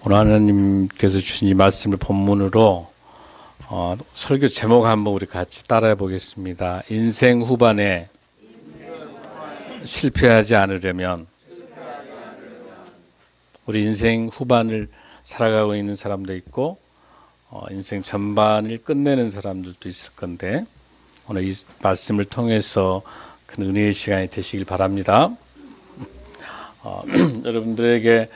오늘 하나님께서 주신 이 말씀을 본문으로 설교 제목 한번 우리 같이 따라해 보겠습니다. 인생 후반에 실패하지 않으려면, 우리 인생 후반을 살아가고 있는 사람도 있고 인생 전반을 끝내는 사람들도 있을 건데, 오늘 이 말씀을 통해서 큰 은혜의 시간이 되시길 바랍니다. 여러분들에게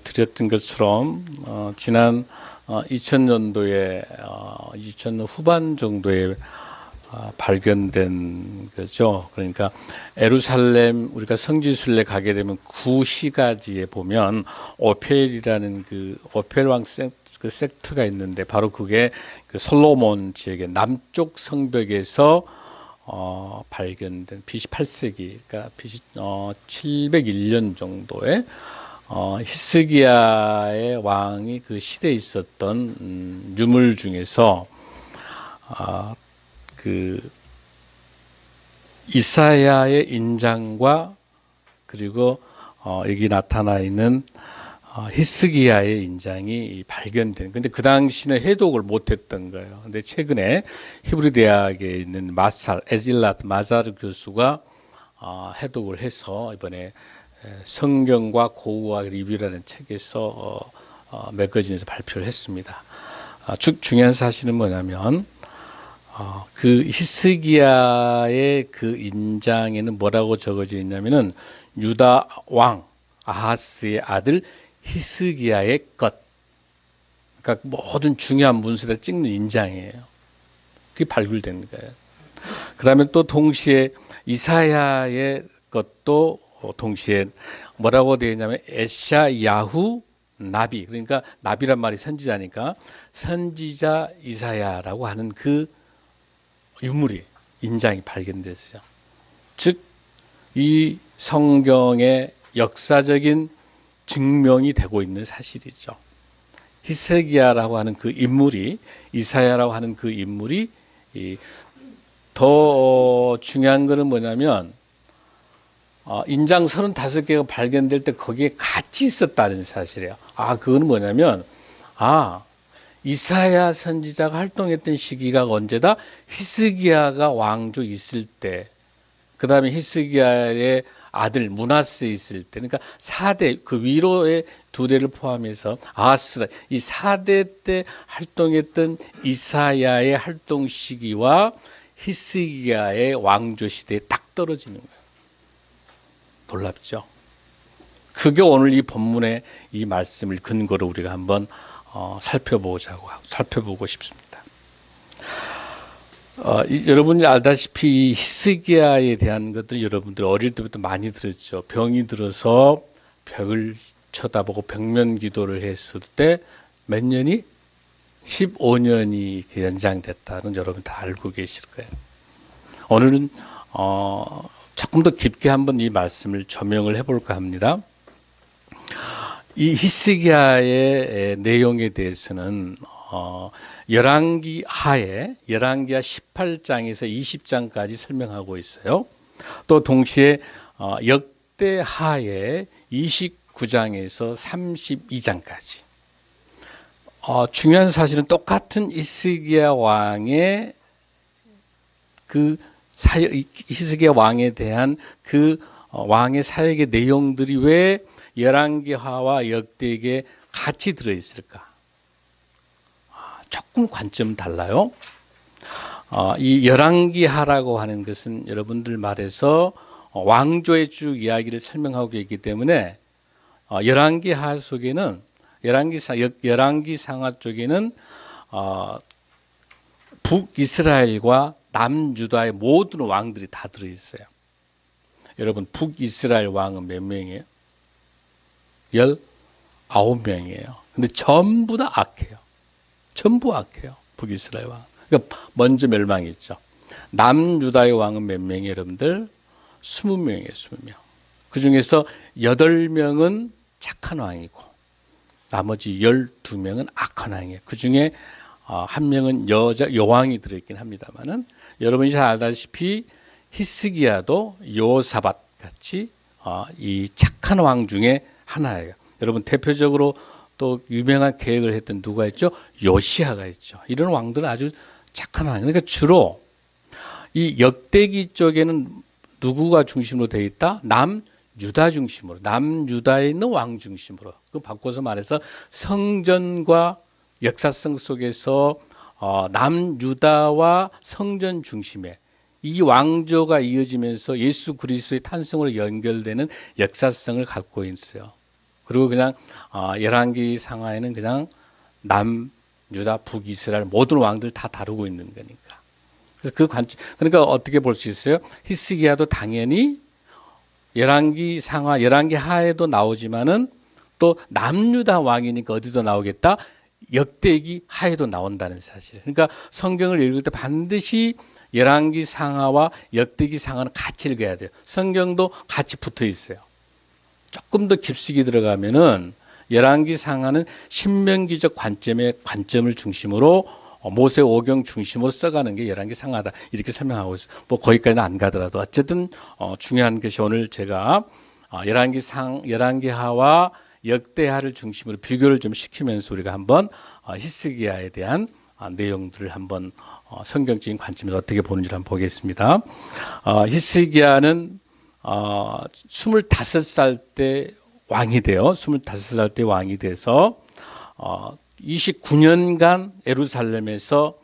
드렸던 것처럼 지난 2000년도에 2000년 후반 정도에 발견된 거죠. 그러니까 예루살렘, 우리가 성지순례 가게 되면 구시가지에 보면 오펠이라는 그 오펠 왕 그 섹트가 있는데, 바로 그게 그 솔로몬 지역의 남쪽 성벽에서 발견된 BC 8세기, 그러니까 BC 701년 정도에 히스기야의 왕이 그 시대에 있었던 유물 중에서 그 이사야의 인장과, 그리고 여기 나타나 있는 히스기야의 인장이 발견된. 근데 그 당시는 해독을 못했던 거예요. 근데 최근에 히브리 대학에 있는 에질라트 마자르 교수가 해독을 해서 이번에 성경과 고우와 리뷰라는 책에서 매거진에서 발표를 했습니다. 중요한 사실은 뭐냐면 그 히스기야의 그 인장에는 뭐라고 적어져 있냐면은 유다 왕 아하스의 아들 히스기야의 것. 그러니까 모든 중요한 문서에 찍는 인장이에요. 그게 발굴된 거예요. 그 다음에 또 동시에 이사야의 것도 동시에 뭐라고 되어 있냐면 에샤야후 나비, 그러니까 나비란 말이 선지자니까 선지자 이사야라고 하는 그 유물이, 인장이 발견됐어요. 즉 이 성경의 역사적인 증명이 되고 있는 사실이죠. 히스기야라고 하는 그 인물이, 이사야라고 하는 그 인물이, 더 중요한 것은 뭐냐면 인장 35개가 발견될 때 거기에 같이 있었다는 사실이에요. 그건 뭐냐면 이사야 선지자가 활동했던 시기가 언제다? 히스기야가 왕조 있을 때, 그 다음에 히스기야의 아들 므낫세 있을 때, 그러니까 4대, 그 위로의 2대를 포함해서 아하스라, 이 4대 때 활동했던 이사야의 활동 시기와 히스기야의 왕조 시대에 딱 떨어지는 거예요. 놀랍죠? 그게 오늘 이 본문의 이 말씀을 근거로 우리가 한번 살펴보고 싶습니다. 여러분이 알다시피 이 히스기야에 대한 것들 여러분들 어릴 때부터 많이 들었죠. 병이 들어서 벽을 쳐다보고 벽면 기도를 했을 때 몇 년이? 15년이 연장됐다는 여러분 다 알고 계실 거예요. 오늘은 조금 더 깊게 한번 이 말씀을 조명을 해볼까 합니다. 이 히스기야의 내용에 대해서는 열왕기하 18장에서 20장까지 설명하고 있어요. 또 동시에 역대하에 29장에서 32장까지. 중요한 사실은 똑같은 히스기야 왕의 히스기야 왕에 대한 그 왕의 사역의 내용들이 왜 열왕기하와 역대기에 같이 들어있을까? 조금 관점 달라요. 이 열왕기하라고 하는 것은 여러분들 말에서 왕조의 쭉 이야기를 설명하고 있기 때문에 열왕기하 속에는 열왕기상하 쪽에는 북이스라엘과 남유다의 모든 왕들이 다 들어있어요. 여러분 북이스라엘 왕은 몇 명이에요? 19명이에요. 근데 전부 다 악해요. 전부 악해요. 북이스라엘 왕. 그러니까 먼저 멸망했죠. 남유다의 왕은 몇 명이에요, 여러분들? 20명이에요, 20명. 그 중에서 8명은 착한 왕이고 나머지 12명은 악한 왕이에요. 그 중에 한 명은 여왕이 들어있긴 합니다만은 여러분이 잘 알다시피 히스기야도 요사밧 같이 이 착한 왕 중에 하나예요. 여러분 대표적으로 또 유명한 계획을 했던 누가 있죠? 요시야가 있죠. 이런 왕들은 아주 착한 왕. 그러니까 주로 이 역대기 쪽에는 누구가 중심으로 되어 있다? 남유다 중심으로, 남유다에 있는 왕 중심으로. 그 바꿔서 말해서 성전과 역사성 속에서 남유다와 성전 중심에 이 왕조가 이어지면서 예수 그리스도의 탄생으로 연결되는 역사성을 갖고 있어요. 그리고 그냥 열왕기 상하에는 그냥 남유다, 북이스라엘 모든 왕들 다 다루고 있는 거니까. 그래서 그 관점, 그러니까 어떻게 볼 수 있어요? 히스기야도 당연히 열왕기 상하, 열왕기 하에도 나오지만은 또 남유다 왕이니까 어디도 나오겠다? 역대기 하에도 나온다는 사실. 그러니까 성경을 읽을 때 반드시 열왕기 상하와 역대기 상하는 같이 읽어야 돼요. 성경도 같이 붙어 있어요. 조금 더 깊숙이 들어가면은 열왕기 상하는 신명기적 관점을 중심으로 모세 오경 중심으로 써가는 게 열왕기 상하다 이렇게 설명하고 있어요. 뭐 거기까지는 안 가더라도 어쨌든 중요한 것이 오늘 제가 열왕기하와 역대하를 중심으로 비교를 좀 시키면서 우리가 한번 히스기야에 대한 내용들을 한번 성경적인 관점에서 어떻게 보는지를 한번 보겠습니다. 히스기야는 25살 때 왕이 돼요. 25살 때 왕이 돼서 29년간 예루살렘에서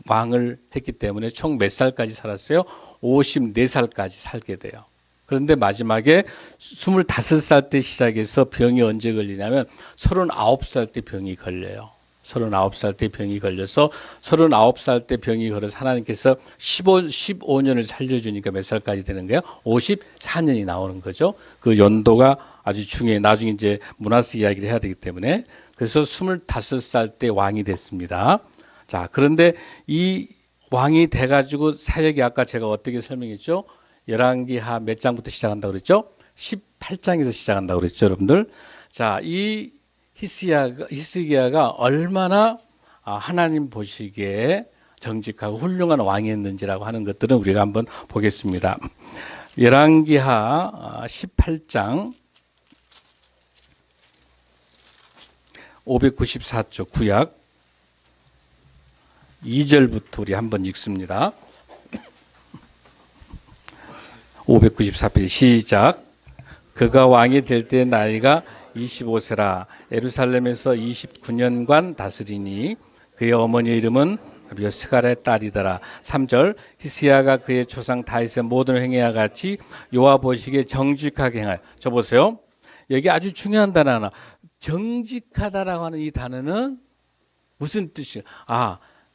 왕을 했기 때문에 총 몇 살까지 살았어요? 54살까지 살게 돼요. 그런데 마지막에 25살 때 시작해서 병이 언제 걸리냐면 39살 때 병이 걸려요. 39살 때 병이 걸려서 39살 때 병이 걸려서 하나님께서 15년을 살려주니까 몇 살까지 되는 거예요? 54년이 나오는 거죠. 그 연도가 아주 중요해. 나중에 이제 문하세 이야기를 해야 되기 때문에. 그래서 25살 때 왕이 됐습니다. 자, 그런데 이 왕이 돼가지고 사역이 아까 제가 어떻게 설명했죠? 열왕기하 몇 장부터 시작한다고 그랬죠? 18장에서 시작한다고 그랬죠, 여러분들. 자, 이 히스기야가 얼마나 하나님 보시기에 정직하고 훌륭한 왕이었는지라고 하는 것들은 우리가 한번 보겠습니다. 열왕기하 18장 594쪽 구약 2절부터 우리 한번 읽습니다. 594편 시작. 그가 왕이 될 때 나이가 25세라 예루살렘에서 29년간 다스리니 그의 어머니 이름은 스갈의 딸이더라. 3절 히스기야가 그의 조상 다윗의 모든 행위와 같이 여호와 보시기에 정직하게 행하여. 저 보세요. 여기 아주 중요한 단어 하나. 정직하다라고 하는 이 단어는 무슨 뜻이에요?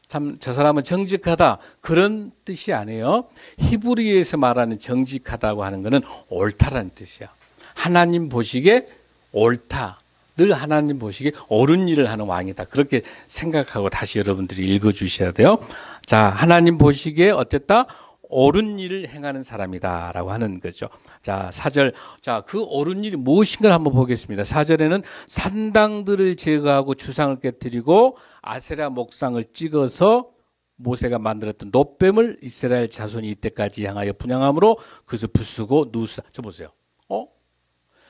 참 저 사람은 정직하다 그런 뜻이 아니에요. 히브리어에서 말하는 정직하다고 하는 것은 옳다라는 뜻이야. 하나님 보시기에 옳다. 늘 하나님 보시기에 옳은 일을 하는 왕이다. 그렇게 생각하고 다시 여러분들이 읽어주셔야 돼요. 자, 하나님 보시기에 어쨌다? 옳은 일을 행하는 사람이다라고 하는 거죠. 자, 4절. 자, 그 옳은 일이 무엇인가를 한번 보겠습니다. 4절에는 산당들을 제거하고 주상을 깨뜨리고 아세라 목상을 찍어서 모세가 만들었던 놋뱀을 이스라엘 자손이 이때까지 향하여 분향함으로 그것을 부수고 누수다. 저 보세요.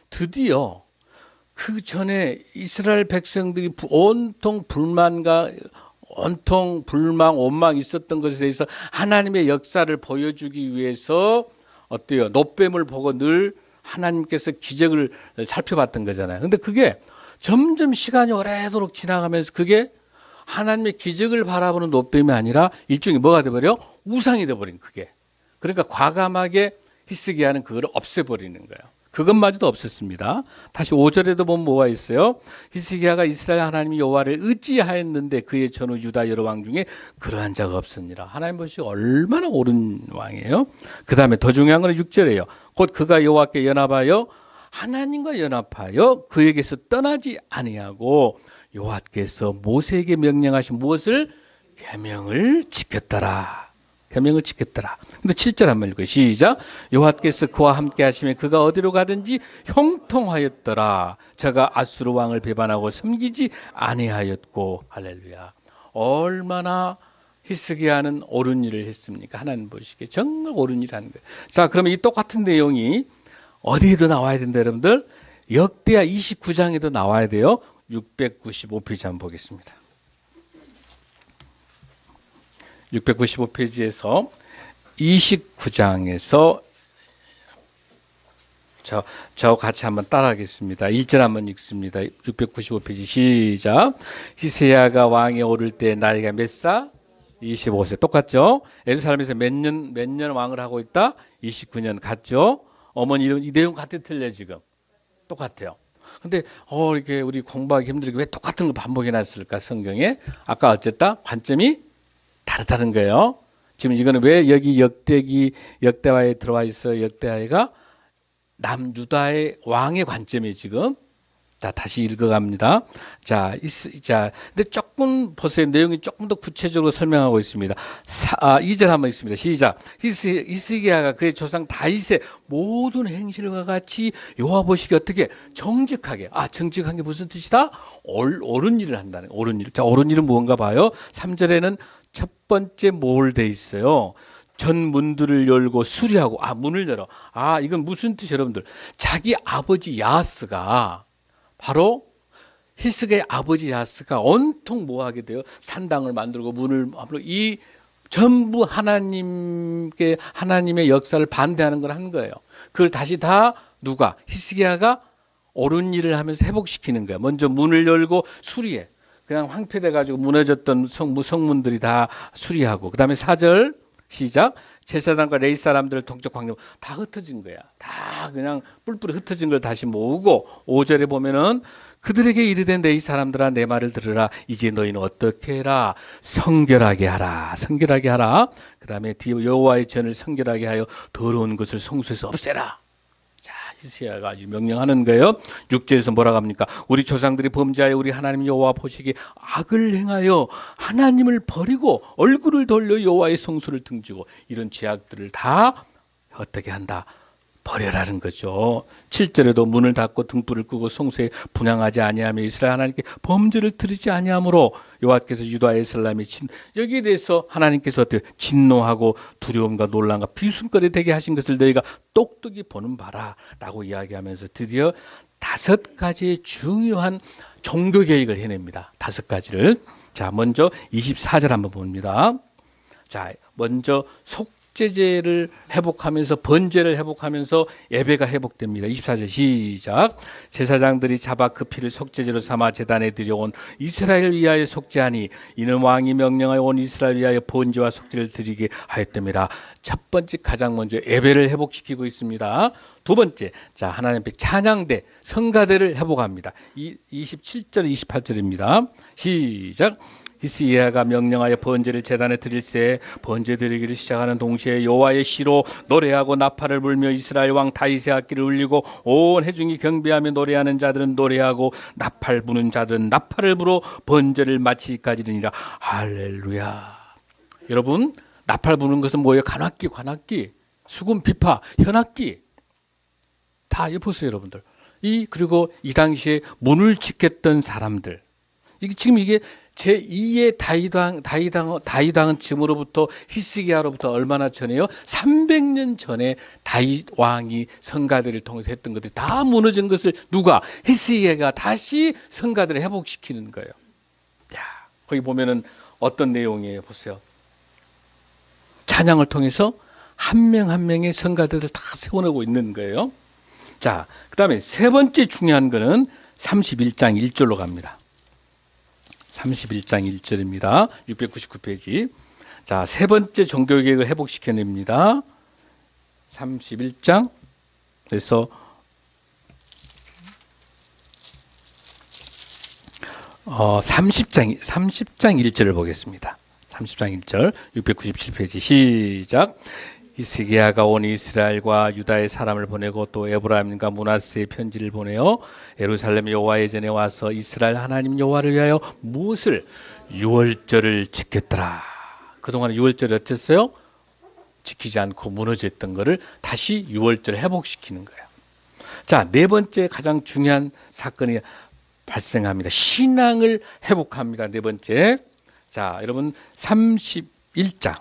드디어 그 전에 이스라엘 백성들이 온통 불만과 온통 불망, 원망 있었던 것에 대해서 하나님의 역사를 보여주기 위해서 어때요? 놋뱀을 보고 늘 하나님께서 기적을 살펴봤던 거잖아요. 근데 그게 점점 시간이 오래도록 지나가면서 그게 하나님의 기적을 바라보는 놋뱀이 아니라 일종의 뭐가 돼버려? 우상이 돼버린 그게. 그러니까 과감하게 히스기야는 그걸 없애버리는 거예요. 그것마저도 없었습니다. 다시 5절에도 보면 뭐가 있어요? 히스기야가 이스라엘 하나님 여호와를 의지하였는데 그의 전후 유다 여러 왕 중에 그러한 자가 없습니다. 하나님 보시기 얼마나 옳은 왕이에요. 그 다음에 더 중요한 건 6절이에요. 곧 그가 여호와께 연합하여 하나님과 연합하여 그에게서 떠나지 아니하고 여호와께서 모세에게 명령하신 무엇을? 계명을 지켰더라. 계명을 지켰더라. 근데 7절 한번 읽어요. 시작. 여호와께서 그와 함께 하시며 그가 어디로 가든지 형통하였더라. 저가 아수르 왕을 배반하고 섬기지 아니하였고. 할렐루야. 얼마나 히스기야는 옳은 일을 했습니까? 하나님 보시기에 정말 옳은 일을 하는 거예요. 자, 그러면 이 똑같은 내용이 어디에도 나와야 된다, 여러분들? 역대하 29장에도 나와야 돼요. 695페이지 한번 보겠습니다. 695페이지에서 29장에서 저 같이 한번 따라하겠습니다. 1절 한번 읽습니다. 695페이지 시작. 히스기야가 왕에 오를 때 나이가 몇 살? 25세. 똑같죠? 예루살렘에서 몇 년 왕을 하고 있다? 29년. 같죠? 어머니 이름, 이 내용 같아 틀려 지금? 똑같아요. 근데 이렇게 우리 공부하기 힘들게 왜 똑같은 걸 반복해 놨을까 성경에? 아까 어쨌다? 관점이 다르다는 거예요. 지금 이거는 왜 여기 역대하에 들어와 있어요? 역대하가 남유다의 왕의 관점이 지금. 자, 다시 읽어갑니다. 자, 근데 조금 보세요. 내용이 조금 더 구체적으로 설명하고 있습니다. 2절 한번 있습니다. 시작. 히스기야가 그의 조상 다윗의 모든 행실과 같이 여호와 보시기에 어떻게 정직하게. 정직한 게 무슨 뜻이다? 옳은 일을 한다는 거예요. 옳은 일. 자, 옳은 일은 무언가 봐요. 3절에는 첫 번째 뭘 돼 있어요? 전 문들을 열고 수리하고. 문을 열어. 이건 무슨 뜻이에요, 여러분들? 자기 아버지 야스가 바로 히스기야의 아버지 야스가 온통 뭐 하게 돼요? 산당을 만들고 문을 이 전부 하나님의 역사를 반대하는 걸 한 거예요. 그걸 다시 다 누가? 히스기야가 옳은 일을 하면서 회복시키는 거예요. 먼저 문을 열고 수리해. 그냥 황폐돼 가지고 무너졌던 성문들이 다 수리하고. 그다음에 4절 시작. 제사장과 레위 사람들을 동쪽 광야 다 흩어진 거야. 다 그냥 뿔뿔이 흩어진 걸 다시 모으고 5절에 보면은 그들에게 이르되 내 이 사람들아 내 말을 들으라. 이제 너희는 어떻게 해라? 성결하게 하라. 성결하게 하라. 그다음에 여호와의 전을 성결하게 하여 더러운 것을 성소에서 없애라. 히스기야가 아주 명령하는 거예요. 6절에서 뭐라고 합니까? 우리 조상들이 범죄하여 우리 하나님 여호와 보시기에 악을 행하여 하나님을 버리고 얼굴을 돌려 여호와의 성소를 등지고 이런 죄악들을 다 어떻게 한다? 버려라는 거죠. 7절에도 문을 닫고 등불을 끄고 성소에 분향하지 아니하며 이스라엘 하나님께 범죄를 들이지 아니하므로 여호와께서 유다 에슬람이 여기에 대해서 하나님께서 어떻게 진노하고 두려움과 논란과 비웃음거리 되게 하신 것을 너희가 똑똑히 보는 바라라고 이야기하면서 드디어 5가지의 중요한 종교 계획을 해냅니다. 5가지를. 자, 먼저 24절 한번 봅니다. 자, 먼저 속죄제를 회복하면서 번제를 회복하면서 예배가 회복됩니다. 24절 시작. 제사장들이 잡아 그 피를 속죄제로 삼아 제단에 들여온 이스라엘 위하여 속죄하니 이는 왕이 명령하여 온 이스라엘 위하여 번제와 속죄를 드리게 하였답니다. 첫 번째 가장 먼저 예배를 회복시키고 있습니다. 두 번째, 자, 하나님 앞에 찬양대, 성가대를 회복합니다. 27절, 28절입니다. 시작. 히스기야가 명령하여 번제를 제단에 드릴새 번제 드리기를 시작하는 동시에 여호와의 시로 노래하고 나팔을 불며 이스라엘 왕 다윗의 악기를 울리고 온 회중이 경배하며 노래하는 자들은 노래하고 나팔 부는 자들은 나팔을 불어 번제를 마치기까지니라. 할렐루야. 여러분, 나팔 부는 것은 뭐예요? 관악기, 수금, 비파, 현악기. 다 보세요, 여러분들. 그리고 이 당시에 문을 지켰던 사람들. 지금 이게 제2의 다윗왕은 지금으로부터 히스기야로부터 얼마나 전에요? 300년 전에 다윗 왕이 성가대를 통해서 했던 것들이 다 무너진 것을 누가? 히스기야가 다시 성가대를 회복시키는 거예요. 거기 보면은 어떤 내용이에요? 보세요. 찬양을 통해서 한 명 한 명의 성가대를 다 세워내고 있는 거예요. 자, 그 다음에 세 번째 중요한 거는 31장 1절로 갑니다. 31장 1절입니다. 699페이지. 자, 세 번째 종교개혁을 회복시켜냅니다. 31장. 그래서 30장 1절을 보겠습니다. 30장 1절 697페이지 시작. 히스기야가 온 이스라엘과 유다의 사람을 보내고 또 에브라임과 므낫세의 편지를 보내어 예루살렘 여호와의 전에 와서 이스라엘 하나님 여호와를 위하여 무엇을? 유월절을 지켰더라. 그동안 유월절이 어땠어요? 지키지 않고 무너졌던 거를 다시 6월절에 회복시키는 거예요. 자, 네 번째 가장 중요한 사건이 발생합니다. 신앙을 회복합니다. 네 번째. 자, 여러분 31장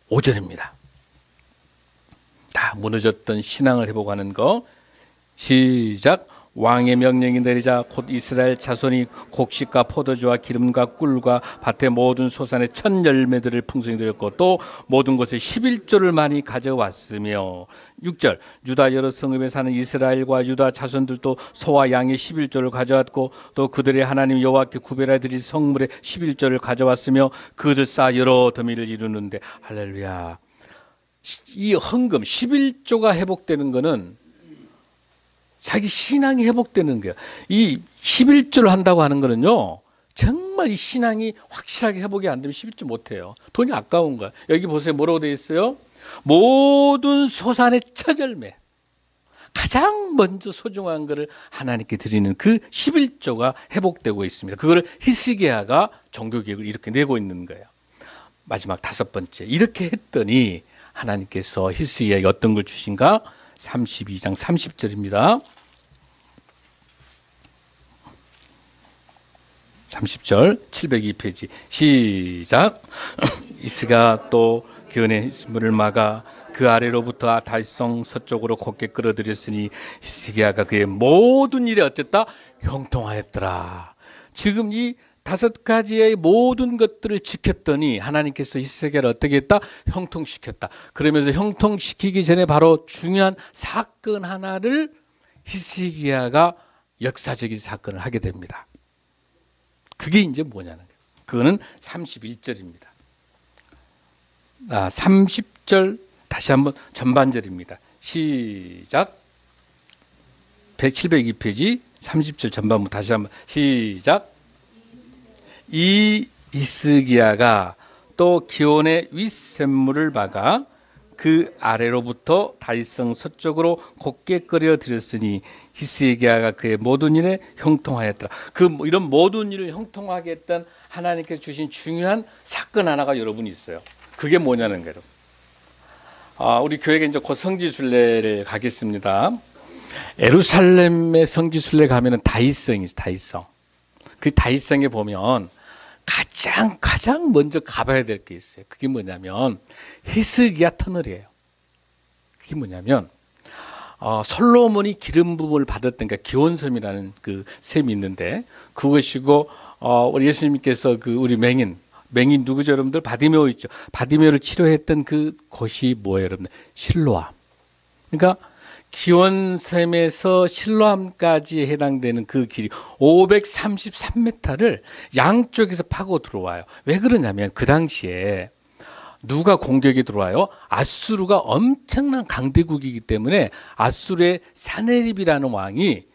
5절입니다. 다 무너졌던 신앙을 회복하는 거. 시작. 왕의 명령이 내리자 곧 이스라엘 자손이 곡식과 포도주와 기름과 꿀과 밭의 모든 소산의 첫 열매들을 풍성히 드렸고 또 모든 것에 11조를 많이 가져왔으며 6절 유다 여러 성읍에 사는 이스라엘과 유다 자손들도 소와 양의 11조를 가져왔고 또 그들의 하나님 여호와께 구별하여 드릴 성물의 11조를 가져왔으며 그들 쌓아 여러 더미를 이루는데 할렐루야. 이 헌금 11조가 회복되는 것은 자기 신앙이 회복되는 거예요. 이 11조를 한다고 하는 거는요, 정말 이 신앙이 확실하게 회복이 안 되면 11조 못해요. 돈이 아까운 거야. 여기 보세요. 뭐라고 되어 있어요? 모든 소산의 첫 열매. 가장 먼저 소중한 것을 하나님께 드리는 그 11조가 회복되고 있습니다. 그걸 히스기야가 종교개혁을 이렇게 내고 있는 거예요. 마지막 다섯 번째. 이렇게 했더니 하나님께서 히스기야에게 어떤 걸 주신가? 32장 30절입니다. 30절 702페이지 시작. 이스가 또 기온의 물을 막아 그 아래로부터 다윗성 서쪽으로 곧게 끌어들였으니 히스기야가 그의 모든 일에 어쨌다? 형통하였더라. 지금 이 다섯 가지의 모든 것들을 지켰더니 하나님께서 히스기야를 어떻게 했다? 형통시켰다. 그러면서 형통시키기 전에 바로 중요한 사건 하나를 히스기야가 역사적인 사건을 하게 됩니다. 그게 이제 뭐냐는 거예요. 그거는 31절입니다. 30절 다시 한번 전반절입니다. 시작. 702페이지 30절 전반부 다시 한번 시작. 이 히스기야가 또 기온의 윗샘물을 박아 그 아래로부터 다윗성 서쪽으로 곧게 끌어들였으니 히스기야가 그의 모든 일에 형통하였더라. 이런 모든 일을 형통하게 했던 하나님께서 주신 중요한 사건 하나가 여러분 있어요. 그게 뭐냐는 거예요. 우리 교회가 이제 곧 성지순례를 가겠습니다. 예루살렘의 성지순례 가면은 다윗성이 있어요. 다윗성. 그 다윗성에 보면 가장 먼저 가봐야 될 게 있어요. 그게 뭐냐면 히스기야 터널이에요. 그게 뭐냐면 솔로몬이 기름 부음을 받았던 게 기온섬이라는 그 샘이 있는데 그것이고 우리 예수님께서 그 우리 맹인 누구죠 여러분들? 바디메오 있죠. 바디메오를 치료했던 그 곳이 뭐예요 여러분들? 실로암. 그러니까 기온샘에서 실로암까지 해당되는 그 길이 533m를 양쪽에서 파고 들어와요. 왜 그러냐면 그 당시에 누가 공격이 들어와요? 아수르가 엄청난 강대국이기 때문에 아수르의 사네립이라는 왕이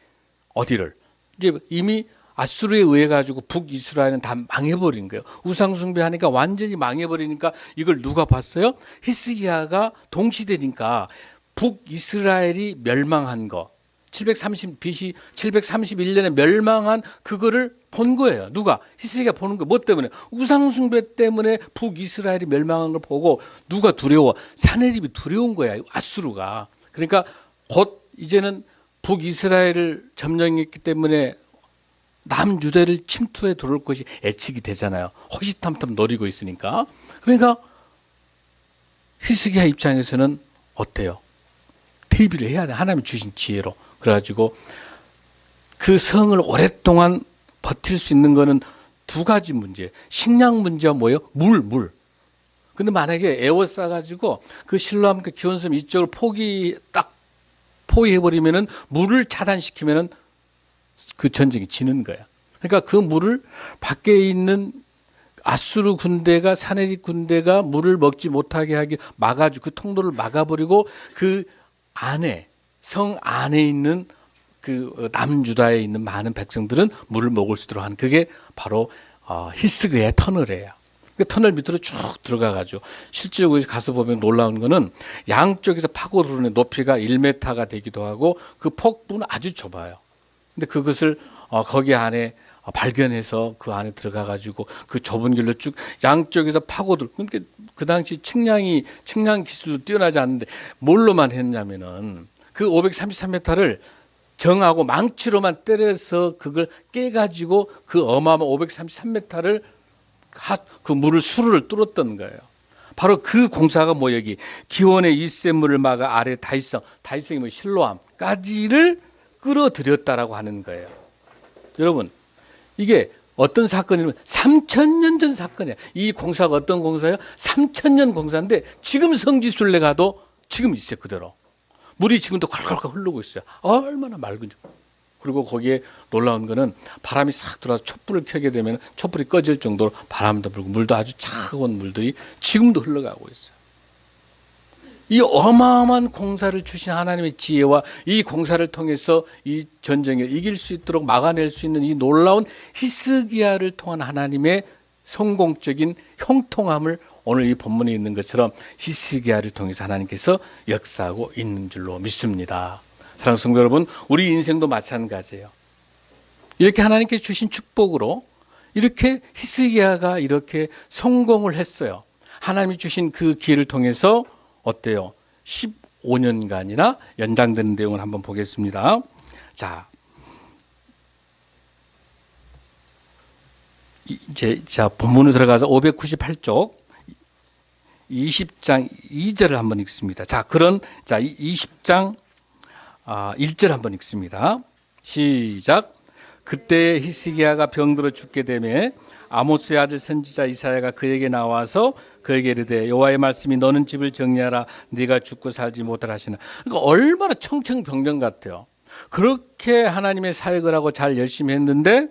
어디를 이제 이미 아수르에 의해 가지고 북이스라엘은 다 망해버린 거예요. 우상숭배하니까 완전히 망해버리니까 이걸 누가 봤어요? 히스기야가 동시대니까 북이스라엘이 멸망한 거, BC 731년에 멸망한 그거를 본 거예요. 누가? 히스기야가 보는 거. 뭐 때문에? 우상숭배 때문에 북이스라엘이 멸망한 걸 보고 누가 두려워? 사네립이 두려운 거야. 아수르가. 그러니까 곧 이제는 북이스라엘을 점령했기 때문에 남유대를 침투해 들어올 것이 예측이 되잖아요. 호시탐탐 노리고 있으니까. 그러니까 히스기야 입장에서는 어때요? 대비를 해야 돼. 하나님이 주신 지혜로. 그래가지고 그 성을 오랫동안 버틸 수 있는 거는 두 가지 문제. 식량 문제와 뭐예요? 물. 근데 만약에 에워싸가지고 그 실로암 그 기온섬 이쪽을 포위해버리면은 물을 차단시키면은 그 전쟁이 지는 거야. 그러니까 그 물을 밖에 있는 아수르 군대가 사네립 군대가 물을 먹지 못하게 하기 막아주고 그 통로를 막아버리고 그 안에 성 안에 있는 그 남유다에 있는 많은 백성들은 물을 먹을 수 있도록 하는 그게 바로 히스기야의 터널이에요. 그 터널 밑으로 쭉 들어가가지고 실제로 가서 보면 놀라운 거는 양쪽에서 파고 들어오는 높이가 1m가 되기도 하고 그 폭부는 아주 좁아요. 근데 그것을 거기 안에 발견해서 그 안에 들어가 가지고 그 좁은 길로 쭉 양쪽에서 파고들. 그러니까 그 당시 측량 기술도 뛰어나지 않는데 뭘로만 했냐면은 그 533m를 정하고 망치로만 때려서 그걸 깨가지고 그 어마어마한 533m를 그 물을 수로를 뚫었던 거예요. 바로 그 공사가 뭐 여기 기원의 일샘물을 막아 아래 다이성이 뭐 실로암까지를 끌어들였다라고 하는 거예요. 여러분 이게 어떤 사건이냐면 3,000년 전 사건이야. 이 공사가 어떤 공사예요? 3,000년 공사인데 지금 성지순례 가도 지금 있어요. 그대로. 물이 지금도 콸콸콸 흐르고 있어요. 얼마나 맑은지. 그리고 거기에 놀라운 거는 바람이 싹 들어와서 촛불을 켜게 되면 촛불이 꺼질 정도로 바람도 불고 물도 아주 차가운 물들이 지금도 흘러가고 있어요. 이 어마어마한 공사를 주신 하나님의 지혜와 이 공사를 통해서 이 전쟁을 이길 수 있도록 막아낼 수 있는 이 놀라운 히스기야를 통한 하나님의 성공적인 형통함을 오늘 이 본문에 있는 것처럼 히스기야를 통해서 하나님께서 역사하고 있는 줄로 믿습니다. 사랑하는 성도 여러분, 우리 인생도 마찬가지예요. 이렇게 하나님께서 주신 축복으로 이렇게 히스기야가 이렇게 성공을 했어요. 하나님이 주신 그 기회를 통해서 어때요? 15년간이나 연장되는 내용을 한번 보겠습니다. 자, 이제 본문으로 들어가서 598쪽 20장 2절을 한번 읽습니다. 자, 20장 1절 한번 읽습니다. 시작. 그때 히스기야가 병들어 죽게 되매 아모스의 아들 선지자 이사야가 그에게 나와서 그에게 이르되 여호와의 말씀이 너는 집을 정리하라 네가 죽고 살지 못하라 하시나. 그러니까 얼마나 청청병정 같아요. 그렇게 하나님의 사역을 하고 잘 열심히 했는데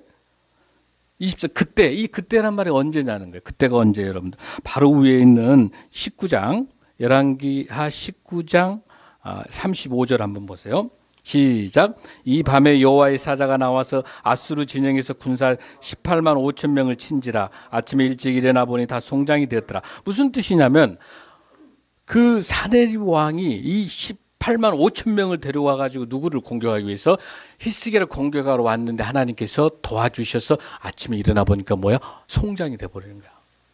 20절 그때, 이 그때란 말이 언제냐는 거예요. 그때가 언제예요, 여러분들? 바로 위에 있는 19장 열왕기하 19장 35절 한번 보세요. 시작. 이 밤에 여호와의 사자가 나와서 아수르 진영에서 군사 18만 5천 명을 친지라. 아침에 일찍 일어나 보니 다 송장이 되었더라. 무슨 뜻이냐면 그 사네립 왕이 이 18만 5천 명을 데려와 가지고 누구를 공격하기 위해서 히스기야를 공격하러 왔는데 하나님께서 도와주셔서 아침에 일어나 보니까 뭐야? 송장이 돼 버리는 거야.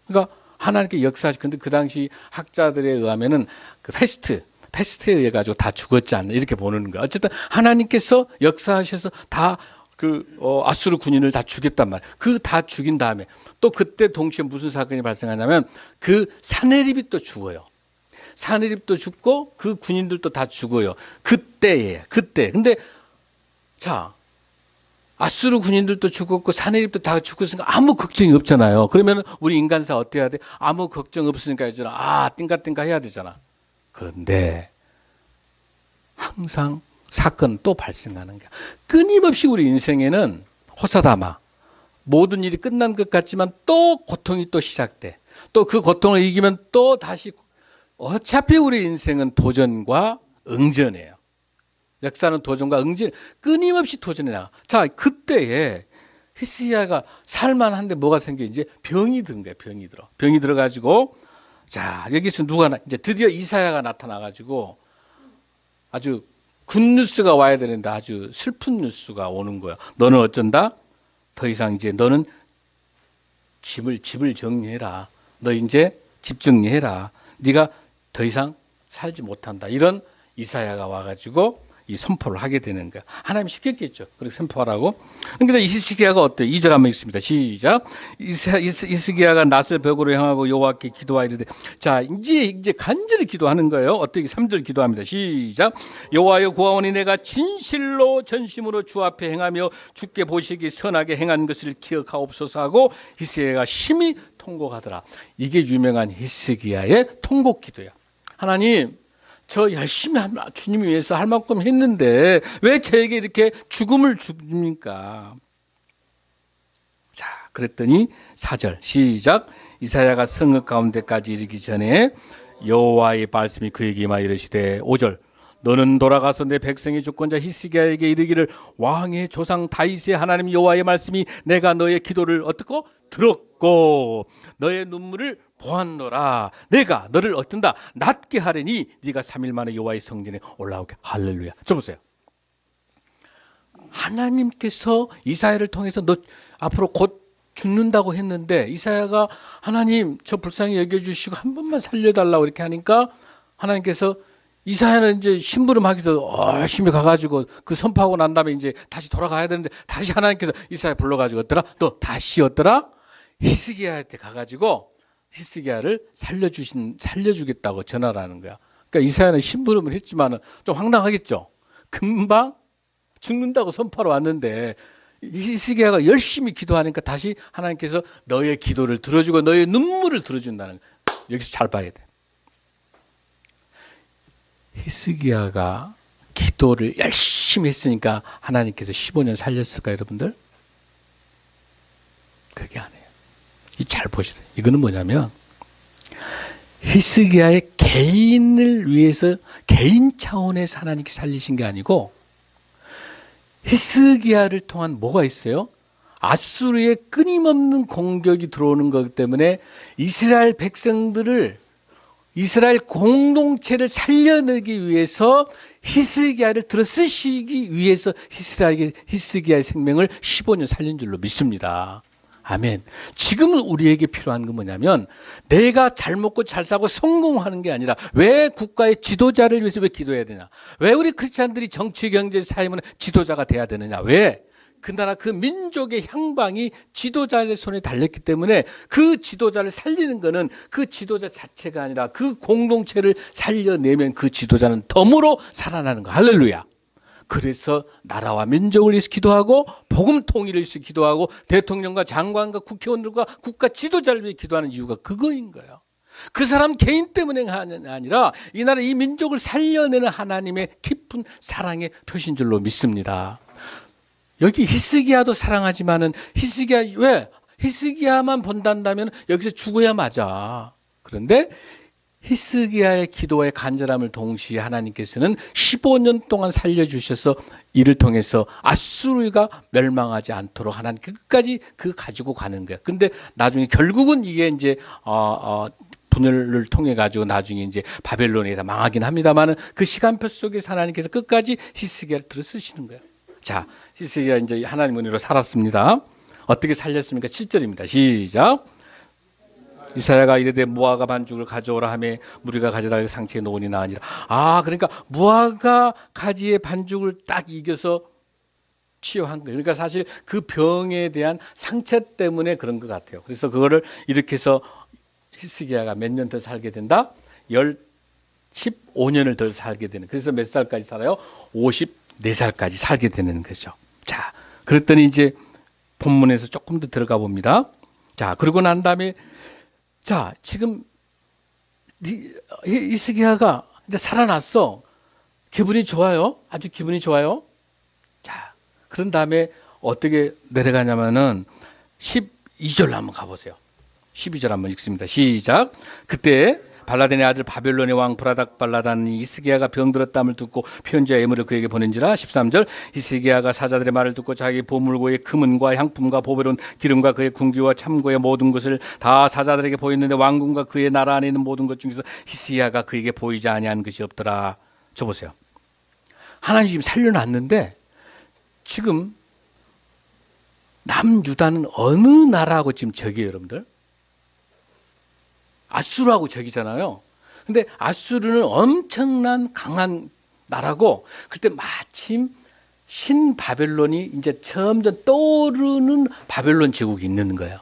그러니까 하나님께 역사하시. 근데 그 당시 학자들에 의하면은 그 패스트에 의해 가지고 다 죽었지 않나 이렇게 보는 거야. 어쨌든 하나님께서 역사하셔서 다 아수르 군인을 다 죽였단 말이야. 그 다 죽인 다음에 또 그때 동시에 무슨 사건이 발생하냐면 그 사네립이 또 죽어요. 사네립도 죽고 그 군인들도 다 죽어요. 그때. 근데 자, 아수르 군인들도 죽었고 사네립도 다 죽었으니까 아무 걱정이 없잖아요. 그러면 우리 인간사 어떻게 해야 돼? 아무 걱정 없으니까 이제 띵까띵까 해야 되잖아. 그런데 항상 사건 또 발생하는 거야. 끊임없이 우리 인생에는 호사다마 모든 일이 끝난 것 같지만 또 고통이 또 시작돼. 또 그 고통을 이기면 또 다시 어차피 우리 인생은 도전과 응전이에요. 역사는 도전과 응전, 끊임없이 도전이 나와. 자, 그때에 히스기야가 살만한데 뭐가 생겨? 이제 병이 든 거예요. 병이 들어가지고 자, 여기서 이제 드디어 이사야가 나타나가지고 아주 굿뉴스가 와야 되는데 아주 슬픈 뉴스가 오는 거야. 너는 어쩐다? 더 이상 이제 너는 집을 정리해라. 너 이제 집 정리해라. 네가 더 이상 살지 못한다. 이런 이사야가 와가지고 이 선포를 하게 되는 거야. 하나님이 시켰겠죠. 그렇게 선포하라고. 그러니까 히스기야가 어때요? 2절 한번 읽습니다. 시작. 히스기야가 낯을 벽으로 향하고 여호와께 기도하여 이르되. 자, 이제 간절히 기도하는 거예요. 어떻게 3절 기도합니다. 시작. 여호와여 구하오니 내가 진실로 전심으로 주 앞에 행하며 주께 보시기 선하게 행한 것을 기억하옵소서 하고 히스기야가 심히 통곡하더라. 이게 유명한 히스기야의 통곡 기도야. 하나님, 저 열심히 주님 위해서 할 만큼 했는데 왜 저에게 이렇게 죽음을 줍니까? 자, 그랬더니 4절 시작. 이사야가 성읍 가운데까지 이르기 전에 여호와의 말씀이 그에게 임하여 이르시되 5절 너는 돌아가서 내 백성의 주권자 히스기야에게 이르기를 왕의 조상 다윗의 하나님 여호와의 말씀이 내가 너의 기도를 어떻고 들었고 너의 눈물을 보았노라. 내가 너를 어떤다 낫게 하려니 네가 3일 만에 여호와의 성전에 올라오게. 할렐루야. 저 보세요. 하나님께서 이사야를 통해서 너 앞으로 곧 죽는다고 했는데 이사야가 하나님 저 불쌍히 여겨주시고 한 번만 살려달라고 이렇게 하니까 하나님께서 이사야는 이제 심부름하기도 열심히 가가지고 그 선포하고 난 다음에 이제 다시 돌아가야 되는데 다시 하나님께서 이사야 불러가지고 너 다시 히스기야한테 가가지고 히스기야를 살려주겠다고 전하라는 거야. 그러니까 이사야는 심부름을 했지만은 좀 황당하겠죠. 금방 죽는다고 선포하러 왔는데 히스기야가 열심히 기도하니까 다시 하나님께서 너의 기도를 들어주고 너의 눈물을 들어준다는 거야. 여기서 잘 봐야 돼. 히스기야가 기도를 열심히 했으니까 하나님께서 15년 살렸을까 여러분들? 그게 아니에요. 잘 보시세요. 이거는 뭐냐면 히스기야의 개인을 위해서 개인 차원에서 하나님께 살리신 게 아니고 히스기야를 통한 뭐가 있어요? 아수르의 끊임없는 공격이 들어오는 거기 때문에 이스라엘 백성들을 이스라엘 공동체를 살려내기 위해서 히스기야를 들어 쓰시기 위해서 히스기야의 생명을 15년 살린 줄로 믿습니다. 아멘. 지금은 우리에게 필요한 건 뭐냐면 내가 잘 먹고 잘 사고 성공하는 게 아니라 왜 국가의 지도자를 위해서 왜 기도해야 되냐? 왜 우리 크리스찬들이 정치, 경제, 사회면 지도자가 돼야 되느냐? 왜? 그 나라 그 민족의 향방이 지도자의 손에 달렸기 때문에 그 지도자를 살리는 것은 그 지도자 자체가 아니라 그 공동체를 살려내면 그 지도자는 덤으로 살아나는 거. 할렐루야. 그래서 나라와 민족을 위해서 기도하고 복음 통일을 위해서 기도하고 대통령과 장관과 국회의원들과 국가 지도자를 위해 기도하는 이유가 그거인 거예요. 그 사람 개인 때문에 아니라 이 나라 이 민족을 살려내는 하나님의 깊은 사랑의 표신 줄로 믿습니다. 여기 히스기야도 사랑하지만은 히스기야만 본단다면 여기서 죽어야 맞아. 그런데 히스기야의 기도의 간절함을 동시에 하나님께서는 15년 동안 살려주셔서 이를 통해서 아수르가 멸망하지 않도록 하나님 끝까지 그 가지고 가는 거야. 근데 나중에 결국은 이게 이제 분열을 통해 가지고 나중에 이제 바벨론에 다 망하긴 합니다만은 그 시간표 속에서 하나님께서 끝까지 히스기야를 들어 쓰시는 거예요. 자, 히스기야 이제 하나님 은혜로 살았습니다. 어떻게 살렸습니까? 7절입니다. 시작. 이사야가 이르되 무화과 반죽을 가져오라 하매 무리가 가져다가 상체에 놓으니 나으니라. 그러니까 무화과 가지의 반죽을 딱 이겨서 치유한 거예요. 그러니까 사실 그 병에 대한 상처 때문에 그런 것 같아요. 그래서 그거를 이렇게 해서 히스기야가 몇 년 더 살게 된다? 15년을 더 살게 되는. 그래서 몇 살까지 살아요? 54살까지 살게 되는 거죠. 자, 그랬더니 이제 본문에서 조금 더 들어가 봅니다. 자, 그러고 난 다음에 자, 지금 히스기야가 이제 살아났어. 기분이 좋아요. 아주 기분이 좋아요. 자, 그런 다음에 어떻게 내려가냐면은 12절 한번 가보세요. 12절 한번 읽습니다. 시작. 그때 발라단의 아들 바벨론의 왕 브라닥 발라단이 히스기야가 병들었다함을 듣고 편지와 예물을 그에게 보낸지라. 13절 히스기야가 사자들의 말을 듣고 자기 보물고의 금은과 향품과 보배로운 기름과 그의 군기와 참고의 모든 것을 다 사자들에게 보였는데 왕궁과 그의 나라 안에 있는 모든 것 중에서 히스기야가 그에게 보이지 아니한 것이 없더라. 저 보세요. 하나님 지금 살려놨는데 지금 남유다는 어느 나라하고 지금 적이에요, 여러분들? 아수르하고 적이잖아요. 근데 아수르는 엄청난 강한 나라고 그때 마침 신바벨론이 이제 점점 떠오르는 바벨론 제국이 있는 거예요.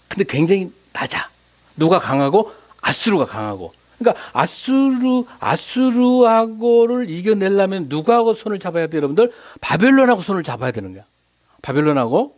근데 굉장히 낮아. 누가 강하고? 아수르가 강하고. 그러니까 아수르하고를 이겨내려면 누구하고 손을 잡아야 돼요, 여러분들? 바벨론하고 손을 잡아야 되는 거야. 바벨론하고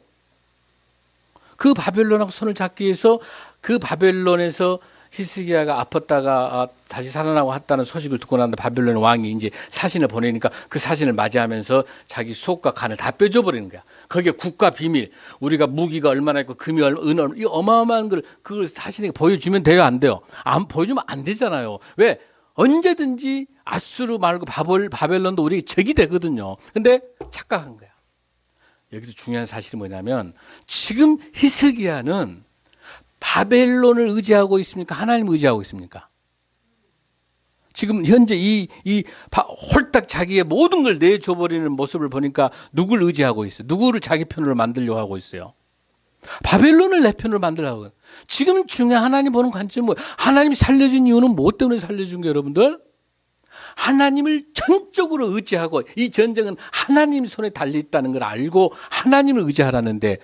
손을 잡기 위해서 그 바벨론에서 히스기야가 아팠다가 다시 살아나고 했다는 소식을 듣고 난 다음에 바벨론 왕이 이제 사신을 보내니까 그 사신을 맞이하면서 자기 속과 간을 다 빼줘버리는 거야. 거기에 국가 비밀, 우리가 무기가 얼마나 있고 금이 얼마나, 이 어마어마한 걸 그 사신에게 보여주면 돼요, 안 돼요? 안 보여주면 안 되잖아요. 왜? 언제든지 아수르 말고 바벨론도 우리에게 적이 되거든요. 근데 착각한 거야. 여기서 중요한 사실이 뭐냐면 지금 히스기야는 바벨론을 의지하고 있습니까? 하나님을 의지하고 있습니까? 지금 현재 홀딱 자기의 모든 걸 내줘버리는 모습을 보니까 누굴 의지하고 있어요? 누구를 자기 편으로 만들려고 하고 있어요? 바벨론을 내 편으로 만들려고. 지금 중에 하나님 보는 관점은 뭐예요? 하나님이 살려준 이유는 무엇 때문에 살려준 거예요, 여러분들? 하나님을 전적으로 의지하고 이 전쟁은 하나님 손에 달려있다는 걸 알고 하나님을 의지하라는데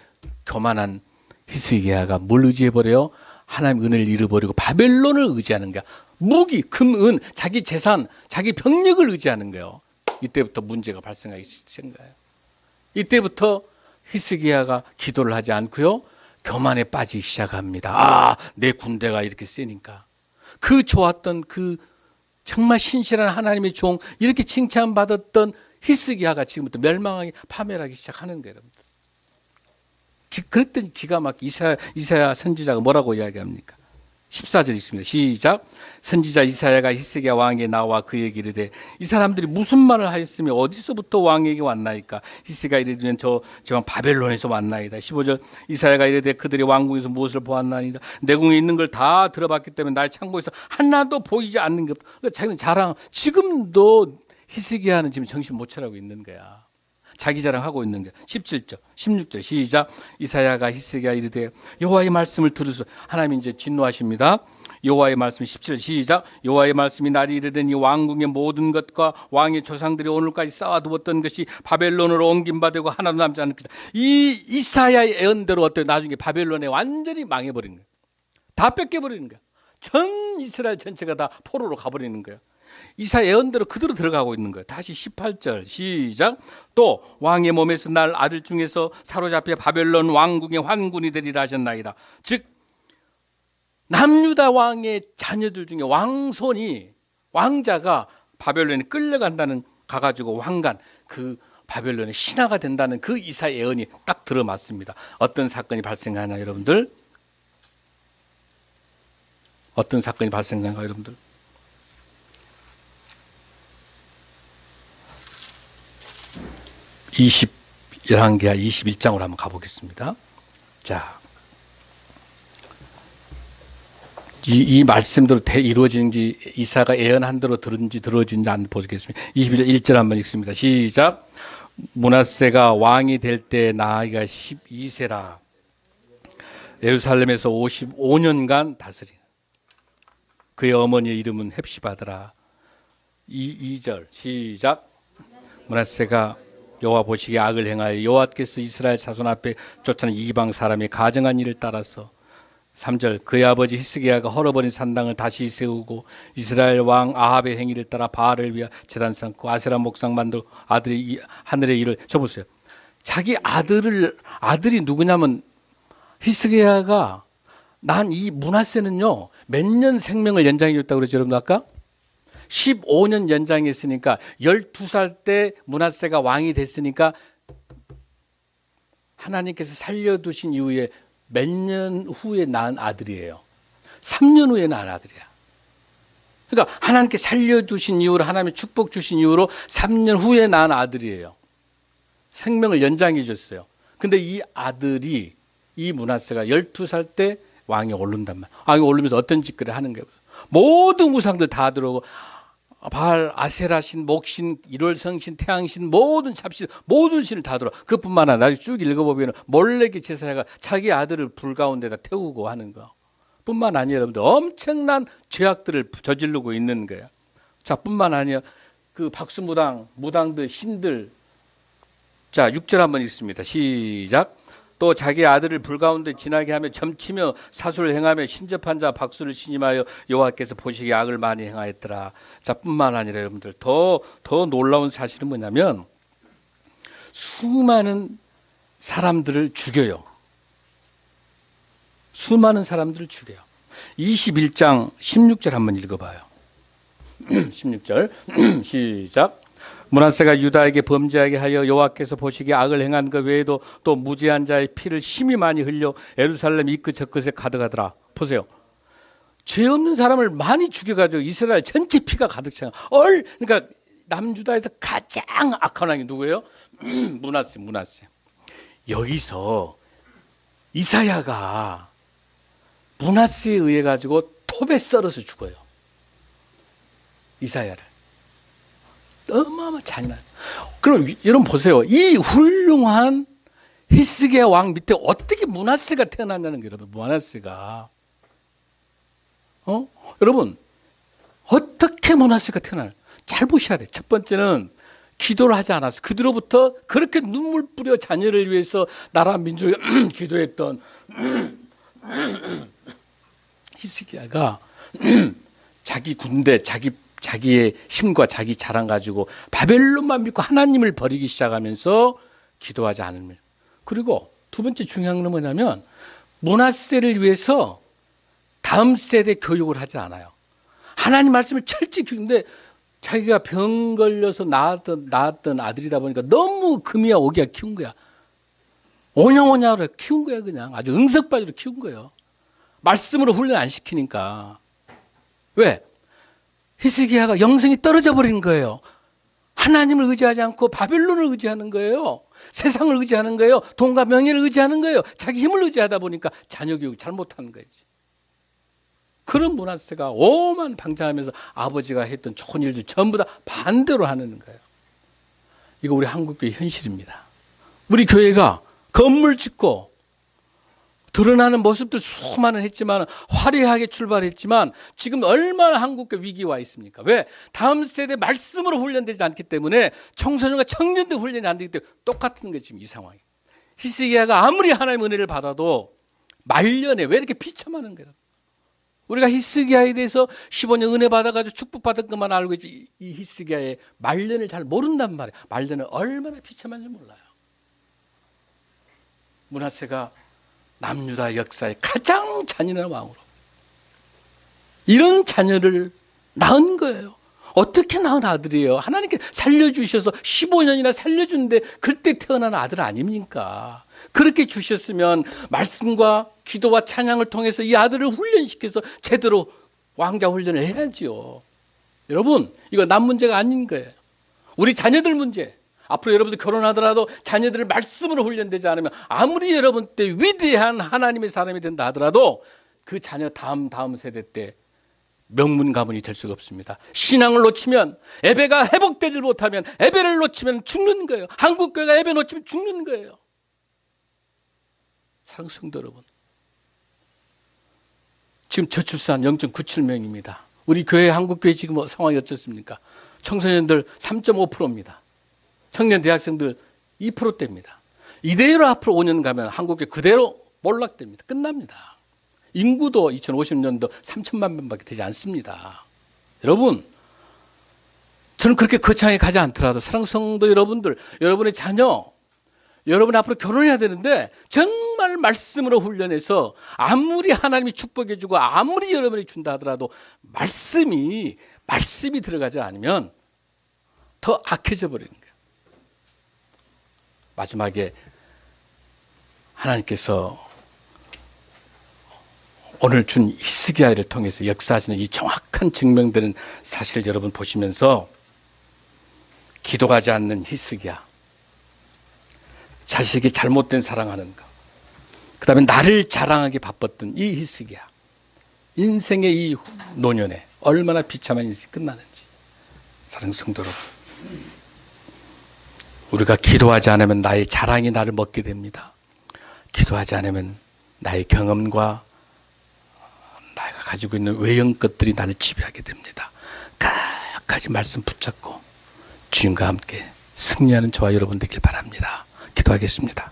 교만한 히스기야가 뭘 의지해버려요? 하나님 은혜를 잃어버리고 바벨론을 의지하는 거야. 무기, 금, 은, 자기 재산, 자기 병력을 의지하는 거예요. 이때부터 문제가 발생하기 시작한 거예요. 이때부터 히스기야가 기도를 하지 않고요, 교만에 빠지기 시작합니다. 내 군대가 이렇게 세니까. 그 좋았던 그 정말 신실한 하나님의 종, 이렇게 칭찬받았던 히스기야가 지금부터 멸망하기, 파멸하기 시작하는 거예요, 여러분들. 그랬더니 기가 막히게 이사야 선지자가 뭐라고 이야기합니까? 14절 있습니다. 시작. 선지자 이사야가 히스기야 왕에게 나와 그에게 이르되 이 사람들이 무슨 말을 하였으며 어디서부터 왕에게 왔나이까? 히스기야가 이르되 저 지방 바벨론에서 왔나이다. 15절 이사야가 이르되 그들이 왕궁에서 무엇을 보았나이다. 내 궁에 있는 걸 다 들어봤기 때문에 나의 창고에서 하나도 보이지 않는 것. 그러니까 자기는 자랑. 지금도 히스기야는 지금 정신 못 차리고 있는 거야. 자기 자랑하고 있는 게 17절, 16절 시작. 이사야가 히스기야 이르되 여호와의 말씀을 들으소. 하나님 이제 진노하십니다. 여호와의 말씀 17절 시작. 여호와의 말씀이 날이 이르더니 왕궁의 모든 것과 왕의 조상들이 오늘까지 쌓아두었던 것이 바벨론으로 옮긴 바 되고 하나도 남지 않을 것이다. 이 이사야의 예언대로 어때요? 나중에 바벨론에 완전히 망해버린 거예요. 다 뺏겨버리는 거예요. 전 이스라엘 전체가 다 포로로 가버리는 거예요. 이사 예언대로 그대로 들어가고 있는 거예요. 다시 18절 시작. 또 왕의 몸에서 날 아들 중에서 사로잡혀 바벨론 왕궁의 환군이 되리라 하셨나이다. 즉 남유다 왕의 자녀들 중에 왕자가 바벨론에 끌려간다는, 가가지고 왕관, 그 바벨론의 신하가 된다는 그 이사 예언이 딱 들어맞습니다. 어떤 사건이 발생하나 여러분들? 어떤 사건이 발생하는가 여러분들? 열왕기하 21장으로 한번 가보겠습니다. 자, 이 말씀대로 이루어진지 이사가 예언한 대로 들어진지 안 보겠습니다. 21절 한번 읽습니다. 시작. 므낫세가 왕이 될 때 나이가 12세라. 예루살렘에서 55년간 다스린. 그의 어머니의 이름은 헵시바더라. 2절 시작. 므낫세가 여호와 보시기에 악을 행하여 여호와께서 이스라엘 자손 앞에 쫓아낸 이방 사람의 가정한 일을 따라서 3절 그의 아버지 히스기야가 헐어버린 산당을 다시 세우고 이스라엘 왕 아합의 행위를 따라 바알을 위하여 제단 삼고 아세라 목상 만들고 아들이 하늘의 일을 쳐보세요. 자기 아들이 누구냐면 히스기야가 난 이 므낫세는요 몇 년 생명을 연장해 줬다고 그러죠 여러분 아까? 15년 연장했으니까 12살 때 므낫세가 왕이 됐으니까 하나님께서 살려두신 이후에 몇 년 후에 낳은 아들이에요. 3년 후에 낳은 아들이야. 그러니까 하나님께 살려두신 이후로 하나님의 축복 주신 이후로 3년 후에 낳은 아들이에요. 생명을 연장해 줬어요. 근데 이 아들이 이 므낫세가 12살 때 왕이 오른단 말이에요. 왕이 오르면서 어떤 짓거리를 하는 거예요. 모든 우상들 다 들어오고 바알, 아세라신, 목신, 일월성신, 태양신, 모든 잡신, 모든 신을 다 들어. 그뿐만 아니라 나중에 쭉 읽어보면 몰래기 제사가 자기 아들을 불 가운데다 태우고 하는 거. 뿐만 아니라 여러분들 엄청난 죄악들을 저지르고 있는 거예요. 자, 뿐만 아니라 그 박수무당, 무당들, 신들. 자, 6절 한번 읽습니다. 시작. 또 자기 아들을 불 가운데 지나게 하며 점치며 사수를 행하며 신접한 자 박수를 신임하여 여호와께서 보시기에 악을 많이 행하였더라. 자, 뿐만 아니라 여러분들 더 놀라운 사실은 뭐냐면 수많은 사람들을 죽여요. 수많은 사람들을 죽여요. 21장 16절 한번 읽어봐요. 16절 시작. 므낫세가 유다에게 범죄하게 하여 여호와께서 보시기에 악을 행한 것 외에도 또 무죄한 자의 피를 심히 많이 흘려 예루살렘 이끝 저끝에 가득하더라. 보세요. 죄 없는 사람을 많이 죽여가지고 이스라엘 전체 피가 가득 차. 그러니까 남유다에서 가장 악한 왕이 누구예요? 므낫세. 여기서 이사야가 므낫세에 의해 가지고 톱에 썰어서 죽어요. 이사야를. 어마어마 잔인한. 그럼 여러분 보세요. 이 훌륭한 히스기야 왕 밑에 어떻게 므낫세가 태어났냐는 거예요. 여러분, 므낫세가. 여러분, 어떻게 므낫세가 태어나요? 잘 보셔야 돼. 첫 번째는 기도를 하지 않았어. 그 뒤로부터 그렇게 눈물 뿌려 자녀를 위해서 나라 민족을 기도했던 히스기야가 자기 군대, 자기의 힘과 자기 자랑 가지고 바벨론만 믿고 하나님을 버리기 시작하면서 기도하지 않으면. 그리고 두 번째 중요한 건 뭐냐면 므낫세를 위해서 다음 세대 교육을 하지 않아요. 하나님 말씀을 철저히 교육인데 자기가 병 걸려서 낳았던 아들이다 보니까 너무 금이야 오기야 키운 거야. 오냐오냐로 키운 거야. 그냥 아주 응석바지로 키운 거예요. 말씀으로 훈련 안 시키니까. 왜? 히스기야가 영성이 떨어져 버린 거예요. 하나님을 의지하지 않고 바벨론을 의지하는 거예요. 세상을 의지하는 거예요. 돈과 명예를 의지하는 거예요. 자기 힘을 의지하다 보니까 자녀 교육 잘못하는 거지. 그런 므낫세가 오만 방장하면서 아버지가 했던 좋은 일들 전부 다 반대로 하는 거예요. 이거 우리 한국교회 현실입니다. 우리 교회가 건물 짓고 드러나는 모습들 수많은 했지만 화려하게 출발했지만 지금 얼마나 한국교회 위기에 와 있습니까? 왜? 다음 세대 말씀으로 훈련되지 않기 때문에 청소년과 청년들 훈련이 안 되기 때문에 똑같은 게 지금 이 상황이에요. 히스기야가 아무리 하나님의 은혜를 받아도 말년에 왜 이렇게 비참하는 거예요? 우리가 히스기야에 대해서 15년 은혜 받아가지고 축복받은 것만 알고 있지 이 히스기야의 말년을 잘 모른단 말이에요. 말년은 얼마나 비참한지 몰라요. 므낫세가 남유다 역사의 가장 잔인한 왕으로 이런 자녀를 낳은 거예요. 어떻게 낳은 아들이에요? 하나님께 살려주셔서 15년이나 살려주는데 그때 태어난 아들 아닙니까? 그렇게 주셨으면 말씀과 기도와 찬양을 통해서 이 아들을 훈련시켜서 제대로 왕자 훈련을 해야지요. 여러분, 이거 남 문제가 아닌 거예요. 우리 자녀들 문제. 앞으로 여러분들 결혼하더라도 자녀들을 말씀으로 훈련되지 않으면 아무리 여러분 때 위대한 하나님의 사람이 된다 하더라도 그 자녀 다음 세대 때 명문 가문이 될 수가 없습니다. 신앙을 놓치면 예배가 회복되지 못하면 예배를 놓치면 죽는 거예요. 한국교회가 예배 놓치면 죽는 거예요. 사랑하는 성도 여러분, 지금 저출산 0.97명입니다. 우리 교회 한국교회 지금 상황이 어떻습니까? 청소년들 3.5%입니다. 청년 대학생들 2%대입니다. 이대로 앞으로 5년 가면 한국교회 그대로 몰락됩니다. 끝납니다. 인구도 2050년도 3천만 명밖에 되지 않습니다. 여러분, 저는 그렇게 거창하게 가지 않더라도 사랑하는 성도 여러분들, 여러분의 자녀, 여러분 앞으로 결혼해야 되는데 정말 말씀으로 훈련해서 아무리 하나님이 축복해 주고 아무리 여러분이 준다 하더라도 말씀이 들어가지 않으면 더 악해져 버리는 거예요. 마지막에 하나님께서 오늘 준 히스기야를 통해서 역사하시는 이 정확한 증명되는 사실을 여러분 보시면서 기도하지 않는 히스기야, 자식이 잘못된 사랑하는 것, 그 다음에 나를 자랑하기 바빴던 이 히스기야, 인생의 이 노년에 얼마나 비참한 인생이 끝나는지. 사랑하는 성도 여러분, 우리가 기도하지 않으면 나의 자랑이 나를 먹게 됩니다. 기도하지 않으면 나의 경험과 내가 가지고 있는 외형 것들이 나를 지배하게 됩니다. 끝까지 말씀 붙잡고 주님과 함께 승리하는 저와 여러분 되길 바랍니다. 기도하겠습니다.